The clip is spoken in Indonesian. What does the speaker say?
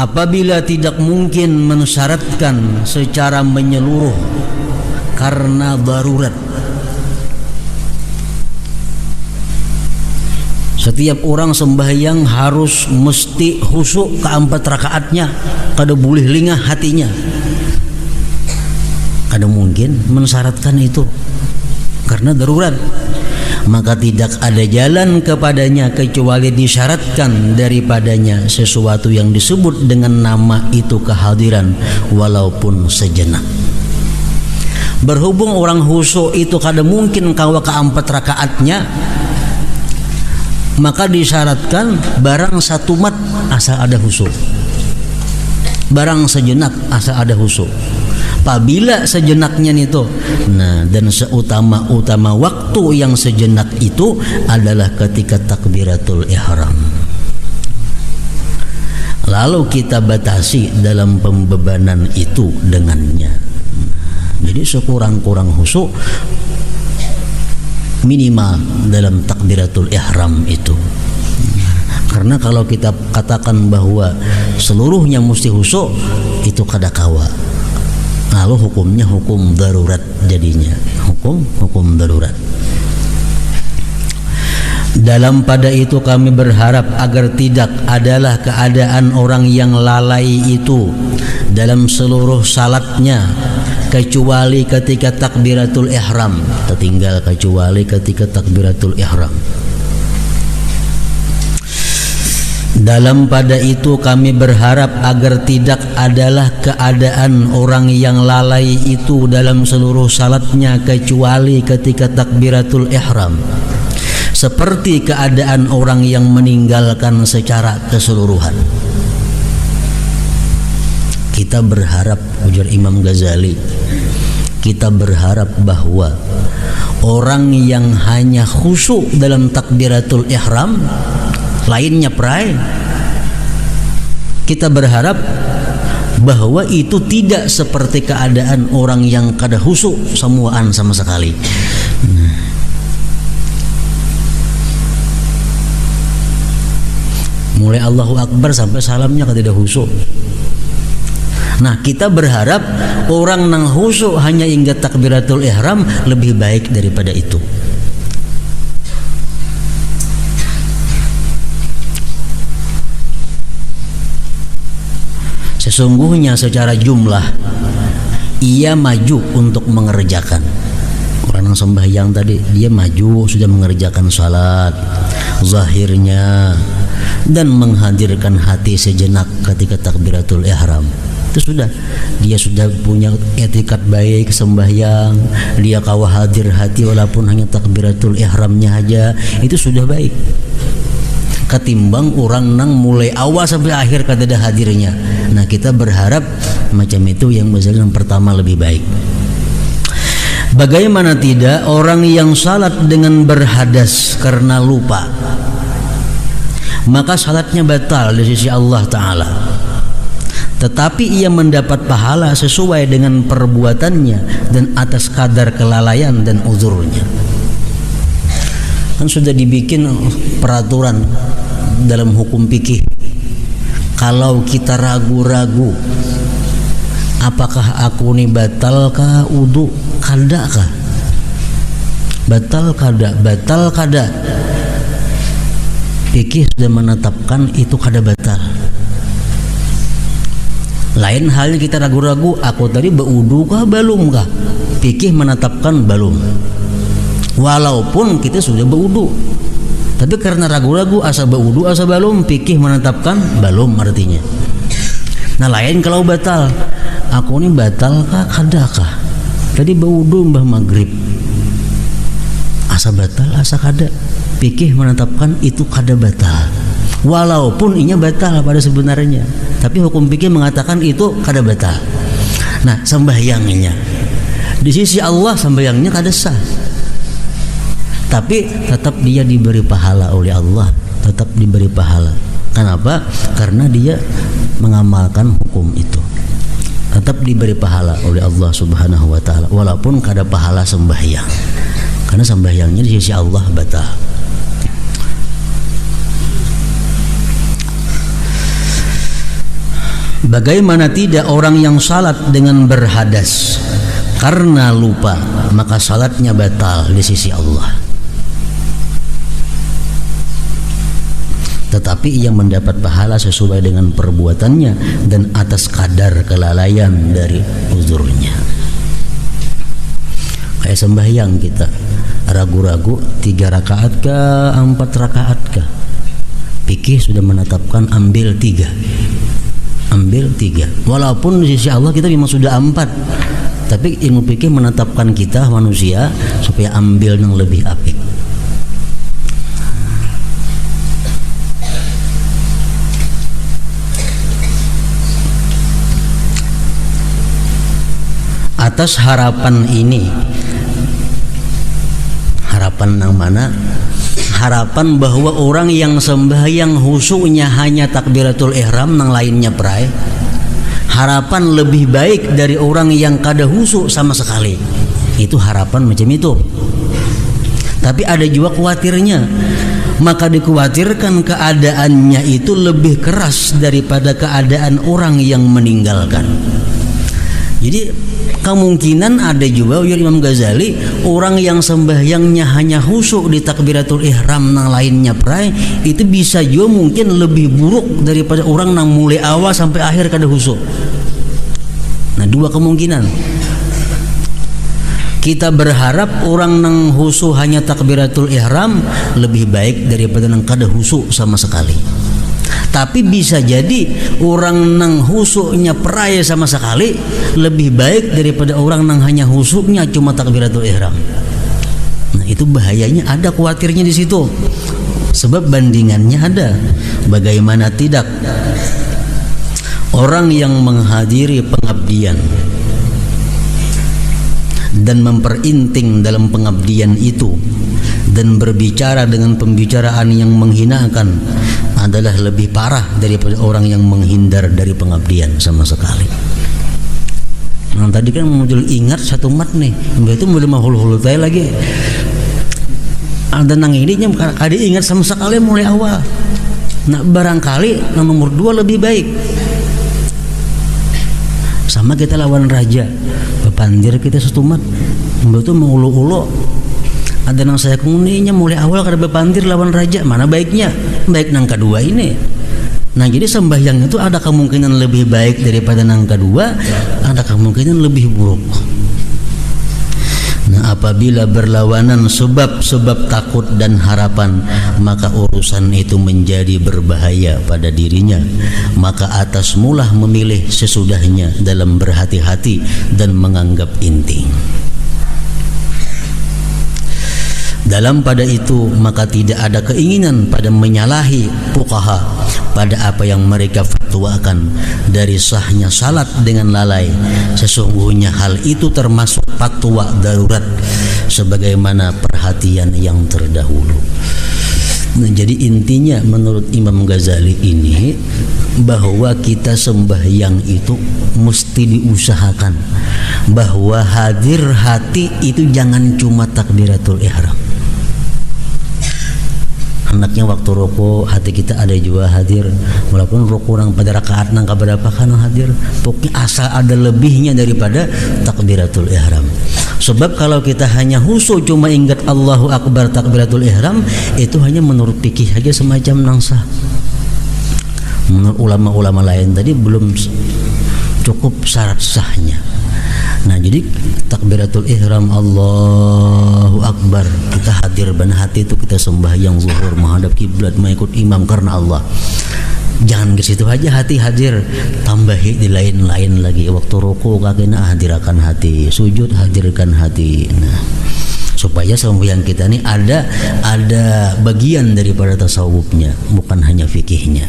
apabila tidak mungkin mensyaratkan secara menyeluruh karena darurat. Setiap orang sembahyang harus mesti khusyuk ke 4 rakaatnya, kada boleh lingah hatinya. Kada mungkin mensyaratkan itu karena darurat. Maka tidak ada jalan kepadanya kecuali disyaratkan daripadanya sesuatu yang disebut dengan nama itu kehadiran walaupun sejenak. Berhubung orang khusyuk itu kada mungkin kawa ke 4 rakaatnya, maka disyaratkan barang satu mat asal ada khusyuk, barang sejenak asal ada khusyuk. Apabila sejenaknya itu, nah, dan seutama-utama waktu yang sejenak itu adalah ketika takbiratul ihram. Lalu kita batasi dalam pembebanan itu dengannya. Jadi sekurang-kurang khusyuk minimal dalam takbiratul ihram itu. Karena kalau kita katakan bahwa seluruhnya mesti khusyuk, itu kada kawa. Lalu hukumnya hukum darurat jadinya, hukum darurat. Dalam pada itu kami berharap agar tidak adalah keadaan orang yang lalai itu dalam seluruh salatnya kecuali ketika takbiratul ihram, tertinggal kecuali ketika takbiratul ihram. Dalam pada itu kami berharap agar tidak adalah keadaan orang yang lalai itu dalam seluruh salatnya kecuali ketika takbiratul ihram, seperti keadaan orang yang meninggalkan secara keseluruhan. Kita berharap, ujar Imam Ghazali, kita berharap bahwa orang yang hanya khusyuk dalam takbiratul ihram, lainnya pray, kita berharap bahwa itu tidak seperti keadaan orang yang kada khusyuk semuaan sama sekali. Mulai Allahu Akbar sampai salamnya kada khusyuk. Nah, kita berharap orang nang khusyuk hanya hingga takbiratul ihram lebih baik daripada itu. Sesungguhnya secara jumlah ia maju untuk mengerjakan. Orang yang sembahyang tadi dia maju sudah mengerjakan salat zahirnya dan menghadirkan hati sejenak ketika takbiratul ihram. Itu sudah, dia sudah punya etikat baik sembahyang, dia kawa hadir hati walaupun hanya takbiratul ihramnya aja, itu sudah baik. Ketimbang orang nang mulai awal sampai akhir kada ada hadirnya. Nah, kita berharap macam itu yang yang pertama lebih baik. Bagaimana tidak orang yang salat dengan berhadas karena lupa, maka salatnya batal di sisi Allah Ta'ala, tetapi ia mendapat pahala sesuai dengan perbuatannya dan atas kadar kelalaian dan uzurnya. Kan sudah dibikin peraturan dalam hukum fikih, kalau kita ragu-ragu apakah aku ini batal kah wudu, kada kah, batal kada, fikih sudah menetapkan itu kada batal. Lain halnya kita ragu-ragu, aku tadi berwudu kah belum kah, fikih menetapkan belum, walaupun kita sudah berwudu. Tapi karena ragu-ragu asa berwudu asa belum, fikih menetapkan belum artinya. Nah, lain kalau batal, aku ini batal kah kada kah, tadi berwudu mbah maghrib, asa batal asa kada, fikih menetapkan itu kada batal, walaupun inya batal pada sebenarnya, tapi hukum fikih mengatakan itu kada batal. Nah, sembahyangnya di sisi Allah sembahyangnya kada sah, tapi tetap dia diberi pahala oleh Allah, tetap diberi pahala. Kenapa? Karena dia mengamalkan hukum itu, tetap diberi pahala oleh Allah Subhanahu wa Ta'ala, walaupun kada pahala sembahyang, karena sembahyangnya di sisi Allah batal. Bagaimana tidak orang yang salat dengan berhadas karena lupa, maka salatnya batal di sisi Allah. Tetapi ia mendapat pahala sesuai dengan perbuatannya dan atas kadar kelalaian dari uzurnya. Kayak sembahyang kita, ragu-ragu 3 rakaat kah, 4 rakaat kah? Fikih sudah menetapkan ambil 3. Ambil 3. Walaupun di sisi Allah kita memang sudah 4, tapi ilmu fikih menetapkan kita manusia supaya ambil yang lebih apik. Atas harapan ini, harapan yang mana? Harapan bahwa orang yang sembahyang khusyuknya hanya takbiratul ihram, nang lainnya perai. Harapan lebih baik dari orang yang kada khusyuk sama sekali. Itu harapan macam itu. Tapi ada juga khawatirnya. Maka dikhawatirkan keadaannya itu lebih keras daripada keadaan orang yang meninggalkan. Jadi kemungkinan ada juga ujar Imam Ghazali, orang yang sembahyangnya hanya khusyuk di takbiratul ihram nang lainnya perai, itu bisa juga mungkin lebih buruk daripada orang nang mulai awal sampai akhir kada khusyuk. Nah, 2 kemungkinan. Kita berharap orang nang khusyuk hanya takbiratul ihram lebih baik daripada nang kada khusyuk sama sekali. Tapi bisa jadi orang nang khusyuknya peraya sama sekali lebih baik daripada orang nang hanya khusyuknya cuma takbiratul ihram. Nah, itu bahayanya, ada khawatirnya di situ. Sebab bandingannya ada. Bagaimana tidak? Orang yang menghadiri pengabdian dan memperinting dalam pengabdian itu dan berbicara dengan pembicaraan yang menghinakan adalah lebih parah daripada orang yang menghindar dari pengabdian sama sekali. Nah, tadi kan muncul ingat satu mat nih, itu mulai mahul-hulu tadi lagi. Ada nang ini kada ingat sama sekali mulai awal. Nah, barangkali nomor 2 lebih baik. Sama kita lawan raja, bepandir kita setumat, itu mengulu-ulu. Ada nang saya kuninya mulai awal kada bepandir lawan raja, mana baiknya? Baik nang kedua ini. Nah, jadi sembahyang itu ada kemungkinan lebih baik daripada nang kedua, ada kemungkinan lebih buruk. Nah, apabila berlawanan sebab-sebab takut dan harapan, maka urusan itu menjadi berbahaya pada dirinya. Maka atas mulah memilih sesudahnya dalam berhati-hati dan menganggap inti. Dalam pada itu maka tidak ada keinginan pada menyalahi fuqaha pada apa yang mereka fatwakan dari sahnya salat dengan lalai. Sesungguhnya hal itu termasuk fatwa darurat sebagaimana perhatian yang terdahulu. Nah, jadi intinya menurut Imam Ghazali ini bahwa kita sembahyang itu mesti diusahakan bahwa hadir hati itu jangan cuma takbiratul ihram. Anaknya waktu rukuk hati kita ada juga hadir, walaupun rukuk nang pada rakaat nang kaberapa kan hadir, pokoknya asal ada lebihnya daripada takbiratul ihram. Sebab kalau kita hanya khusyuk cuma ingat Allahu Akbar takbiratul ihram, itu hanya menurut fikih saja semacam nang sah. Menurut ulama-ulama lain tadi belum cukup syarat sahnya. Nah, jadi takbiratul ihram Allahu Akbar, kita hadir benar hati itu kita sembahyang zuhur menghadap kiblat mengikut imam karena Allah. Jangan ke situ aja hati hadir, tambahi di lain-lain lagi. Waktu ruku kakina hadirkan hati, sujud hadirkan hati. Nah, supaya sembahyang kita ini ada bagian daripada tasawufnya, bukan hanya fikihnya.